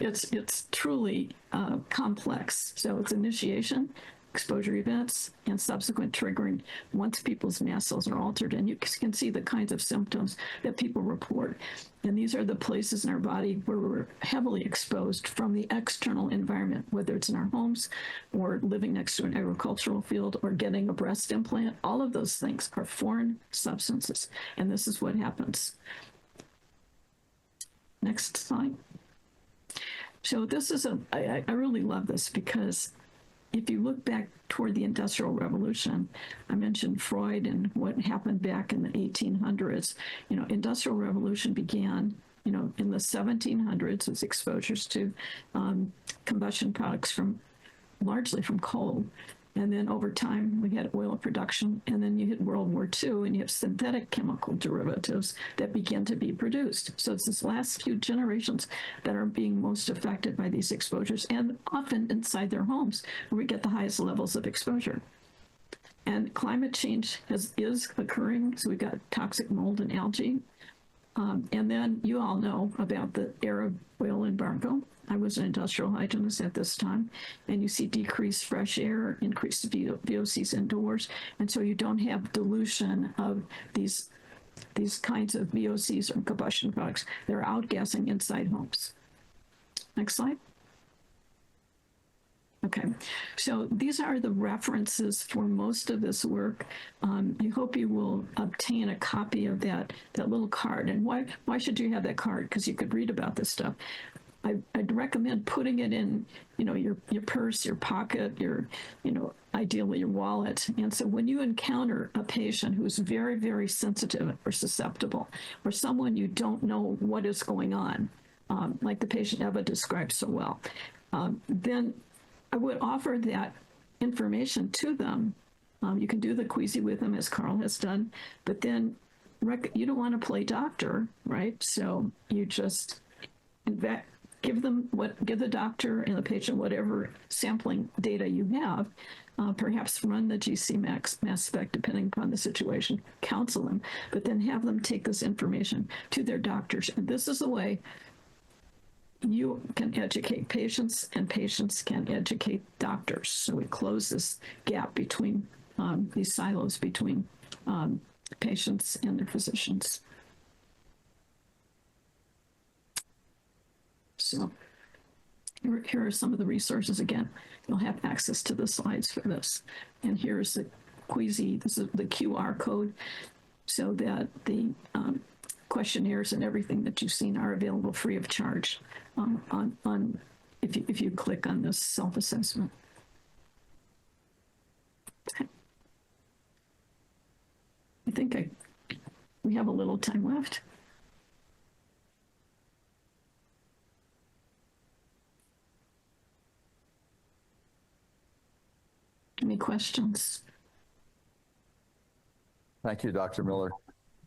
[SPEAKER 3] it's truly complex. So it's initiation, exposure events, and subsequent triggering once people's mast cells are altered. And you can see the kinds of symptoms that people report. And these are the places in our body where we're heavily exposed from the external environment, whether it's in our homes or living next to an agricultural field or getting a breast implant. All of those things are foreign substances. And this is what happens. Next slide. So this is I really love this because if you look back toward the Industrial Revolution, I mentioned Freud and what happened back in the 1800s. Industrial Revolution began, in the 1700s with exposures to combustion products largely from coal. And then over time, we had oil production, and then you hit World War II, and you have synthetic chemical derivatives that begin to be produced. So it's this last few generations that are being most affected by these exposures, and often inside their homes, where we get the highest levels of exposure. And climate change is occurring, so we've got toxic mold and algae. And then you all know about the Arab oil embargo. I was an industrial hygienist at this time, and you see decreased fresh air, increased VOCs indoors, and so you don't have dilution of these kinds of VOCs or combustion products. They're outgassing inside homes. Next slide. Okay, so these are the references for most of this work. I hope you will obtain a copy of that little card. And why should you have that card? Because you could read about this stuff. I'd recommend putting it in, your purse, your pocket, ideally your wallet. And so when you encounter a patient who's very, very sensitive or susceptible, or someone you don't know what is going on, like the patient Eva described so well, then I would offer that information to them. You can do the queasy with them, as Carl has done, but then you don't want to play doctor, right? So you just give the doctor and the patient whatever sampling data you have, perhaps run the GC mass spec depending upon the situation, counsel them, but then have them take this information to their doctors. And this is the way you can educate patients, and patients can educate doctors. So we close this gap between these silos between patients and their physicians. So here are some of the resources. Again, you'll have access to the slides for this. And here's the queasy, this is the QR code, so that the questionnaires and everything that you've seen are available free of charge if you click on this self-assessment. I think we have a little time left. Any questions?
[SPEAKER 2] Thank you, Dr. Miller.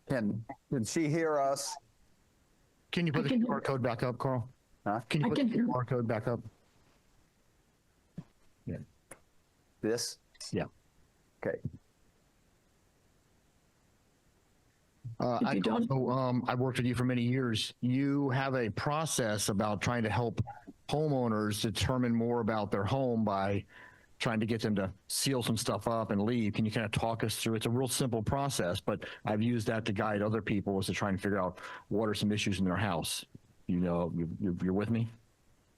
[SPEAKER 2] Can she hear us?
[SPEAKER 4] Can you put the QR code back up, Carl?
[SPEAKER 2] Huh?
[SPEAKER 4] Can you put the QR code back up? Yeah.
[SPEAKER 2] This?
[SPEAKER 4] Yeah.
[SPEAKER 2] Okay.
[SPEAKER 4] I've worked with you for many years. You have a process about trying to help homeowners determine more about their home by trying to get them to seal some stuff up and leave. Can you kind of talk us through? It's a real simple process, but I've used that to guide other people as to try and figure out what are some issues in their house. You're with me?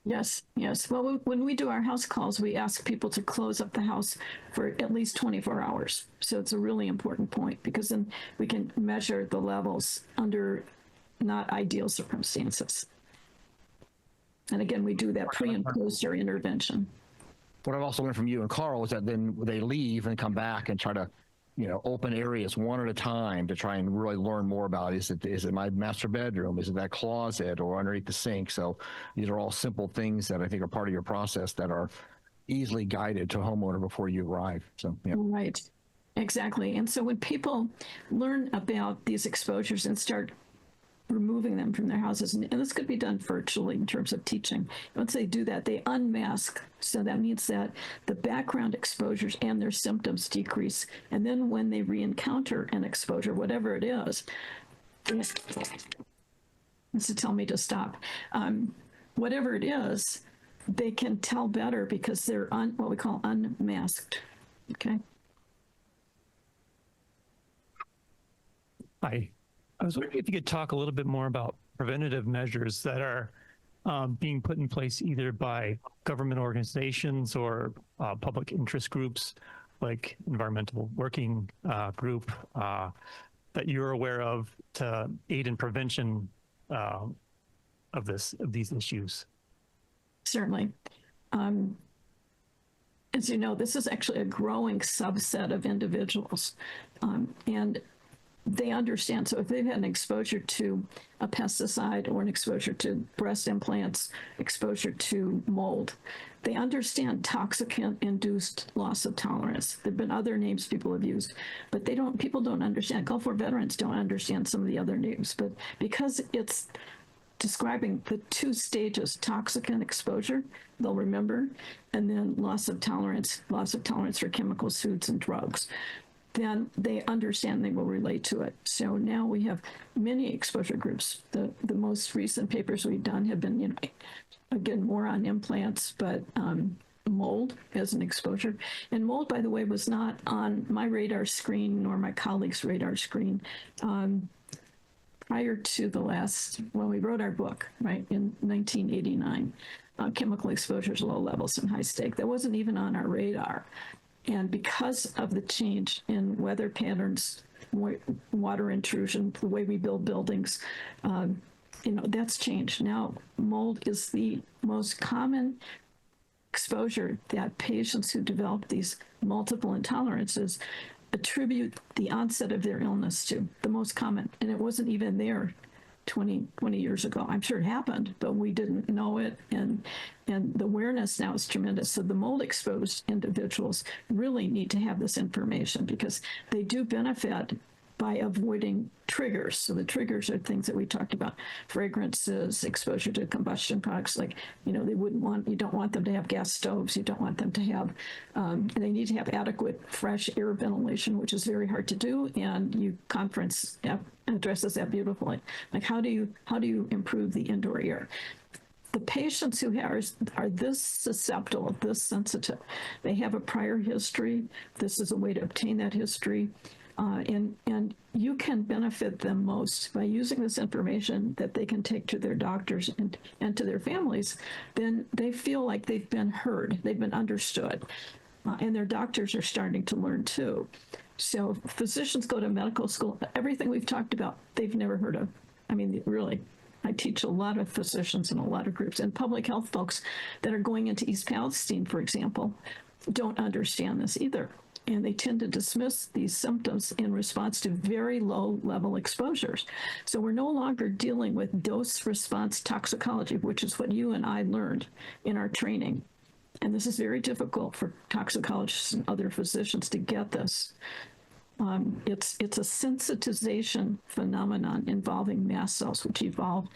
[SPEAKER 3] Yes. Well, when we do our house calls, we ask people to close up the house for at least 24 hours. So it's a really important point, because then we can measure the levels under not ideal circumstances. And again, we do that pre and post your intervention.
[SPEAKER 4] What I've also learned from you and Carl is that then they leave and come back and try to, open areas one at a time to try and really learn more about, is it my master bedroom? Is it that closet or underneath the sink? So these are all simple things that I think are part of your process that are easily guided to a homeowner before you arrive. So, yeah.
[SPEAKER 3] Right. Exactly. And so when people learn about these exposures and start removing them from their houses. And this could be done virtually in terms of teaching. Once they do that, they unmask. So that means that the background exposures and their symptoms decrease. And then when they re-encounter an exposure, whatever it is, this to tell me to stop. Whatever it is, they can tell better because they're what we call unmasked. Okay.
[SPEAKER 5] I was wondering if you could talk a little bit more about preventative measures that are being put in place either by government organizations or public interest groups like Environmental Working Group that you're aware of to aid in prevention of these issues.
[SPEAKER 3] Certainly. As you know, this is actually a growing subset of individuals. And they understand. So if they've had an exposure to a pesticide or an exposure to breast implants, exposure to mold, they understand toxicant-induced loss of tolerance. There have been other names people have used, but people don't understand. Gulf War veterans don't understand some of the other names, but because it's describing the two stages, toxicant exposure, they'll remember, and then loss of tolerance for chemicals, foods, and drugs. Then they understand, they will relate to it. So now we have many exposure groups. The most recent papers we've done have been, again, more on implants, but mold as an exposure. And mold, by the way, was not on my radar screen nor my colleagues' radar screen prior to when we wrote our book, right, in 1989, chemical exposures, low levels, and high stake. That wasn't even on our radar. And because of the change in weather patterns, water intrusion, the way we build buildings, that's changed. Now, mold is the most common exposure that patients who develop these multiple intolerances attribute the onset of their illness to, the most common. And it wasn't even there 20 years ago. I'm sure it happened, but we didn't know it. And the awareness now is tremendous. So the mold exposed individuals really need to have this information because they do benefit by avoiding triggers. So the triggers are things that we talked about: fragrances, exposure to combustion products. Like, you don't want them to have gas stoves. You don't want them to have, they need to have adequate fresh air ventilation, which is very hard to do. And you conference addresses that beautifully. Like, how do you improve the indoor air? The patients who are this susceptible, this sensitive, they have a prior history. This is a way to obtain that history. And you can benefit them most by using this information that they can take to their doctors and to their families. Then they feel like they've been heard, they've been understood, and their doctors are starting to learn too. So physicians go to medical school, everything we've talked about, they've never heard of. I mean, really. I teach a lot of physicians in a lot of groups, and public health folks that are going into East Palestine, for example, don't understand this either. And they tend to dismiss these symptoms in response to very low level exposures. So we're no longer dealing with dose response toxicology, which is what you and I learned in our training. And this is very difficult for toxicologists and other physicians to get this. It's a sensitization phenomenon involving mast cells, which evolved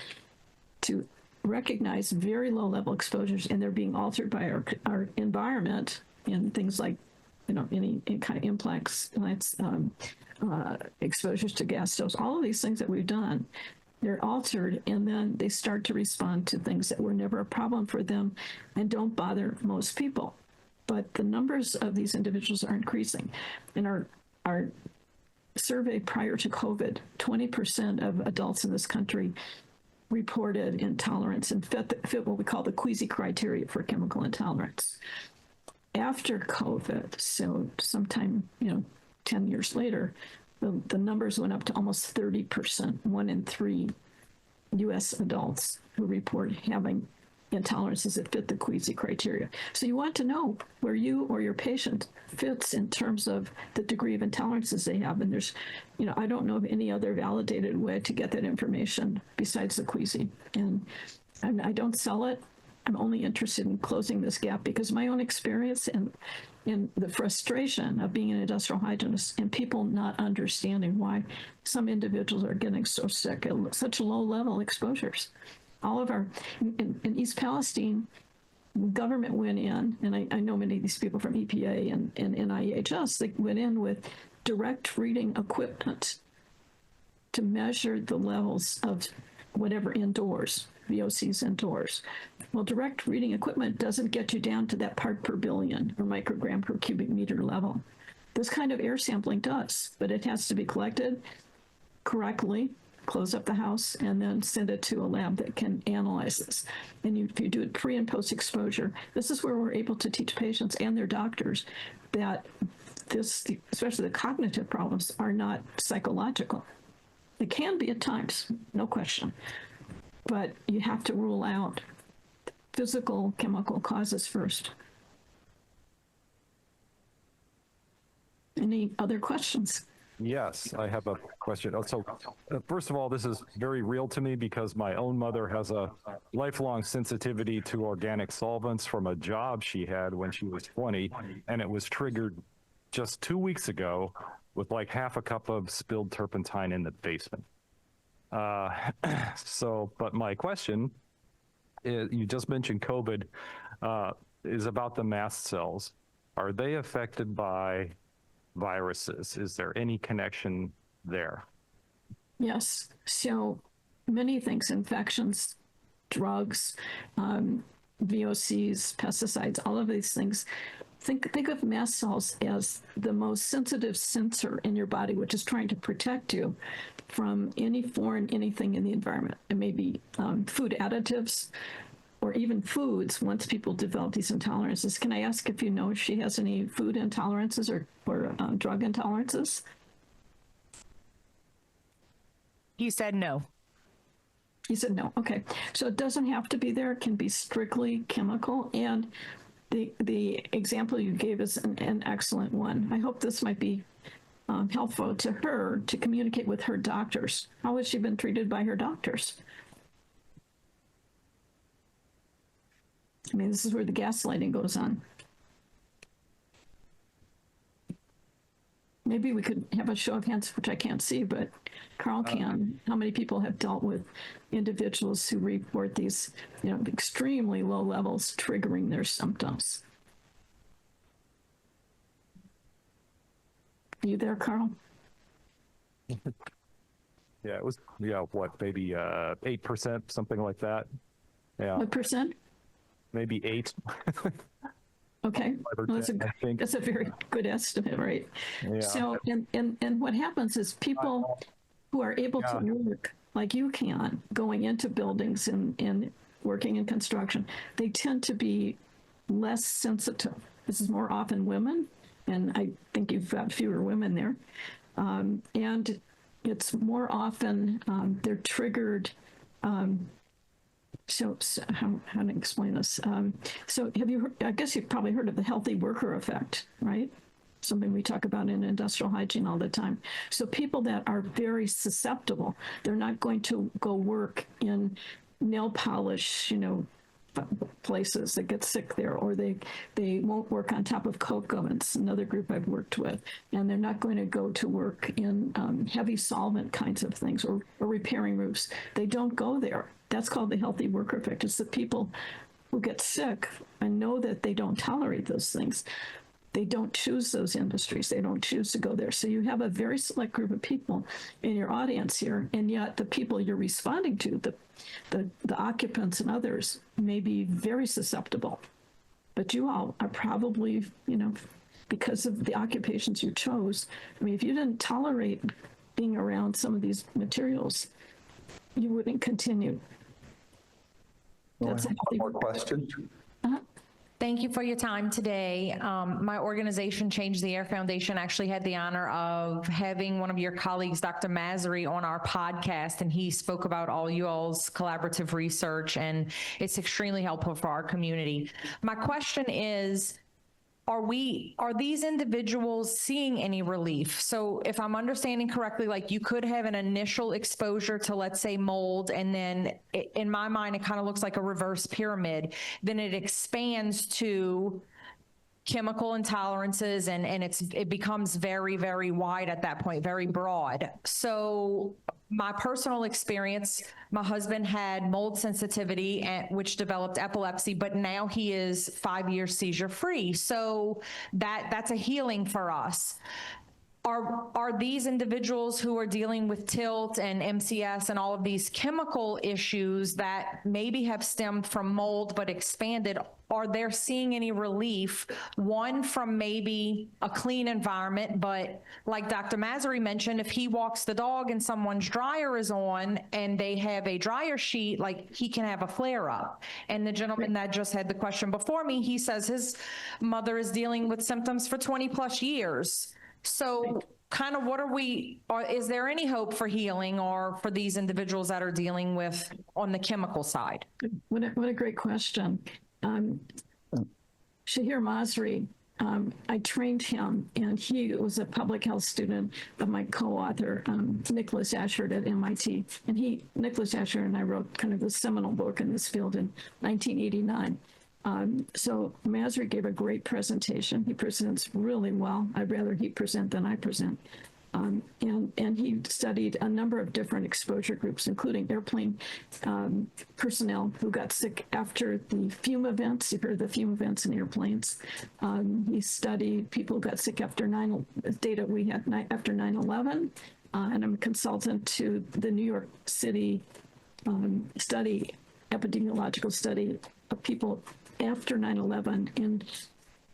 [SPEAKER 3] to recognize very low level exposures, and they're being altered by our environment in things like any kind of implants, exposures to gas stoves, all of these things that we've done, they're altered, and then they start to respond to things that were never a problem for them and don't bother most people. But the numbers of these individuals are increasing. In our survey prior to COVID, 20% of adults in this country reported intolerance and fit what we call the Queasy criteria for chemical intolerance. After COVID, so sometime 10 years later, the numbers went up to almost 30%. 1 in 3 U.S. adults who report having intolerances that fit the Queasy criteria. So you want to know where you or your patient fits in terms of the degree of intolerances they have. And there's, I don't know of any other validated way to get that information besides the Queasy. And I don't sell it. I'm only interested in closing this gap because my own experience and in the frustration of being an industrial hygienist and people not understanding why some individuals are getting so sick at such low-level exposures. All of our, in East Palestine, government went in, and I know many of these people from EPA and NIHS, they went in with direct reading equipment to measure the levels of whatever indoors, VOCs indoors. Well, direct reading equipment doesn't get you down to that part per billion or microgram per cubic meter level. This kind of air sampling does, but it has to be collected correctly, close up the house, and then send it to a lab that can analyze this. And if you do it pre and post exposure, this is where we're able to teach patients and their doctors that this, especially the cognitive problems, are not psychological. It can be at times, no question, but you have to rule out physical, chemical causes first. Any other questions?
[SPEAKER 6] Yes, I have a question. So, first of all, this is very real to me because my own mother has a lifelong sensitivity to organic solvents from a job she had when she was 20, and it was triggered just 2 weeks ago with like half a cup of spilled turpentine in the basement. But my question is, you just mentioned COVID, is about the mast cells. Are they affected by viruses? Is there any connection there?
[SPEAKER 3] Yes. So many things, infections, drugs, VOCs, pesticides, all of these things. Think of mast cells as the most sensitive sensor in your body, which is trying to protect you from any foreign anything in the environment. It may be food additives or even foods once people develop these intolerances. Can I ask if you know if she has any food intolerances or drug intolerances?
[SPEAKER 7] He said no.
[SPEAKER 3] He said no. Okay. So it doesn't have to be there. It can be strictly chemical. And the example you gave is an excellent one. I hope this might be helpful to her to communicate with her doctors. How has she been treated by her doctors? I mean, this is where the gaslighting goes on. Maybe we could have a show of hands, which I can't see, but Carl can. How many people have dealt with individuals who report these, extremely low levels triggering their symptoms? Are you there, Carl?
[SPEAKER 6] Yeah, it was, what, maybe 8%, something like that. Yeah,
[SPEAKER 3] What percent?
[SPEAKER 6] maybe 8.
[SPEAKER 3] Okay, well,
[SPEAKER 6] I think.
[SPEAKER 3] that's a very good estimate, right?
[SPEAKER 6] Yeah.
[SPEAKER 3] So, and what happens is people who are able to work like you can, going into buildings and working in construction, they tend to be less sensitive. This is more often women, and I think you've got fewer women there. And it's more often they're triggered. So how to explain this? So have you heard, I guess you've probably heard of the healthy worker effect, right? Something we talk about in industrial hygiene all the time. So people that are very susceptible, they're not going to go work in nail polish, places that get sick there, or they won't work on top of coke ovens, another group I've worked with, and they're not going to go to work in heavy solvent kinds of things or repairing roofs. They don't go there. That's called the healthy worker effect. It's the people who get sick and know that they don't tolerate those things. They don't choose those industries. They don't choose to go there. So you have a very select group of people in your audience here, and yet the people you're responding to, the occupants and others, may be very susceptible. But you all are probably, because of the occupations you chose, I mean, if you didn't tolerate being around some of these materials, you wouldn't continue. That's a healthy
[SPEAKER 2] More questions?
[SPEAKER 7] Thank you for your time today. My organization, Change the Air Foundation, actually had the honor of having one of your colleagues, Dr. Masri, on our podcast, and he spoke about all you all's collaborative research, and it's extremely helpful for our community. My question is, are these individuals seeing any relief? So if I'm understanding correctly, like you could have an initial exposure to, let's say, mold, and then in my mind, it kind of looks like a reverse pyramid. Then it expands to chemical intolerances, and it becomes very, very wide at that point, very broad. So my personal experience, my husband had mold sensitivity, which developed epilepsy, but now he is 5 years seizure free. So that's a healing for us. Are these individuals who are dealing with tilt and MCS and all of these chemical issues that maybe have stemmed from mold but expanded, are they seeing any relief, one, from maybe a clean environment, but like Dr. Masri mentioned, if he walks the dog and someone's dryer is on and they have a dryer sheet, like he can have a flare up. And the gentleman that just had the question before me, he says his mother is dealing with symptoms for 20 plus years. So kind of is there any hope for healing or for these individuals that are dealing with on the chemical side?
[SPEAKER 3] What a great question. Shahir Masri, I trained him, and he was a public health student of my co-author, Nicholas Ashford at MIT. And Nicholas Ashford and I wrote kind of the seminal book in this field in 1989. So Masri gave a great presentation. He presents really well. I'd rather he present than I present. And he studied a number of different exposure groups, including airplane personnel who got sick after the fume events. You've heard of the fume events in airplanes. He studied people who got sick after data we had after 9/11. And I'm a consultant to the New York City epidemiological study of people after 9/11. And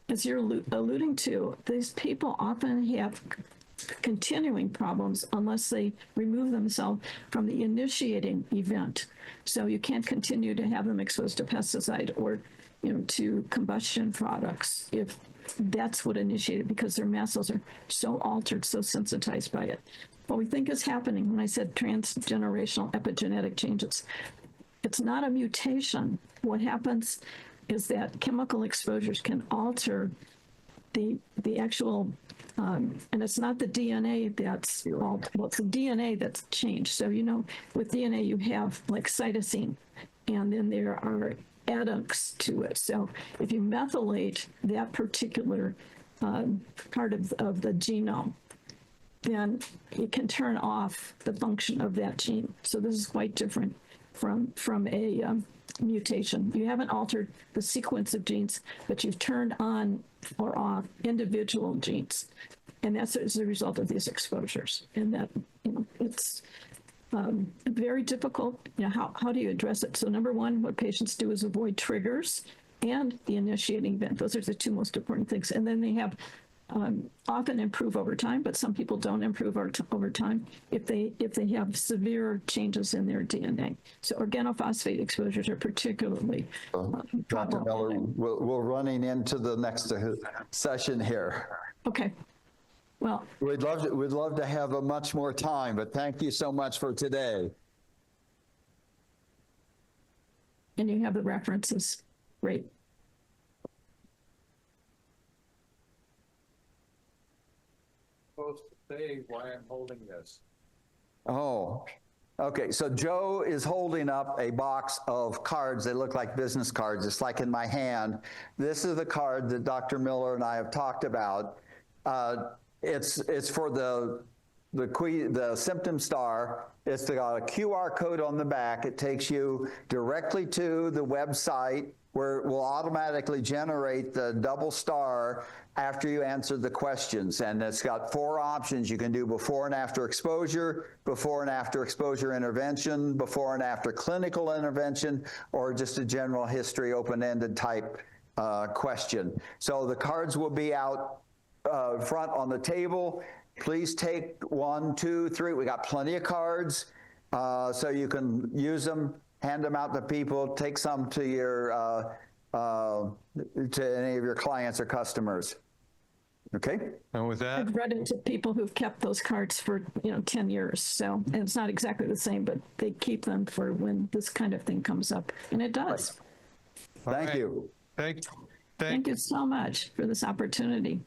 [SPEAKER 3] as you're alluding to, these people often have continuing problems unless they remove themselves from the initiating event. So you can't continue to have them exposed to pesticide or, to combustion products if that's what initiated, because their mast cells are so altered, so sensitized by it. What we think is happening, when I said transgenerational epigenetic changes, it's not a mutation. What happens is that chemical exposures can alter the actual, and it's not the DNA that's, well, it's the DNA that's changed. So, with DNA, you have like cytosine, and then there are adjuncts to it. So if you methylate that particular part of the genome, then it can turn off the function of that gene. So this is quite different from a mutation. You haven't altered the sequence of genes, but you've turned on or off individual genes. And that's as a result of these exposures. And that, it's very difficult. How do you address it? So number one, what patients do is avoid triggers and the initiating event. Those are the two most important things. And then they have often improve over time, but some people don't improve over time if they have severe changes in their DNA. So organophosphate exposures are particularly
[SPEAKER 2] Dr. Miller, we're running into the next session here.
[SPEAKER 3] Okay. Well,
[SPEAKER 2] We'd love to have a much more time, but thank you so much for today.
[SPEAKER 3] and you have the references. Great.
[SPEAKER 1] Supposed to say why I'm holding this.
[SPEAKER 2] Oh, okay. So Joe is holding up a box of cards. They look like business cards. It's like in my hand. This is the card that Dr. Miller and I have talked about. It's for the symptom star. It's got a QR code on the back. It takes you directly to the website where it will automatically generate the double star after you answer the questions. And it's got 4 options. You can do before and after exposure intervention, before and after clinical intervention, or just a general history open-ended type question. So the cards will be out front on the table. Please take 1, 2, 3. We got plenty of cards, so you can use them, hand them out to people, take some to your to any of your clients or customers. Okay.
[SPEAKER 1] And with that,
[SPEAKER 3] I've run into people who've kept those cards for 10 years. So, and it's not exactly the same, but they keep them for when this kind of thing comes up, and it does.
[SPEAKER 2] Thank
[SPEAKER 1] right.
[SPEAKER 2] you.
[SPEAKER 1] Thank
[SPEAKER 3] Thank you so much for this opportunity.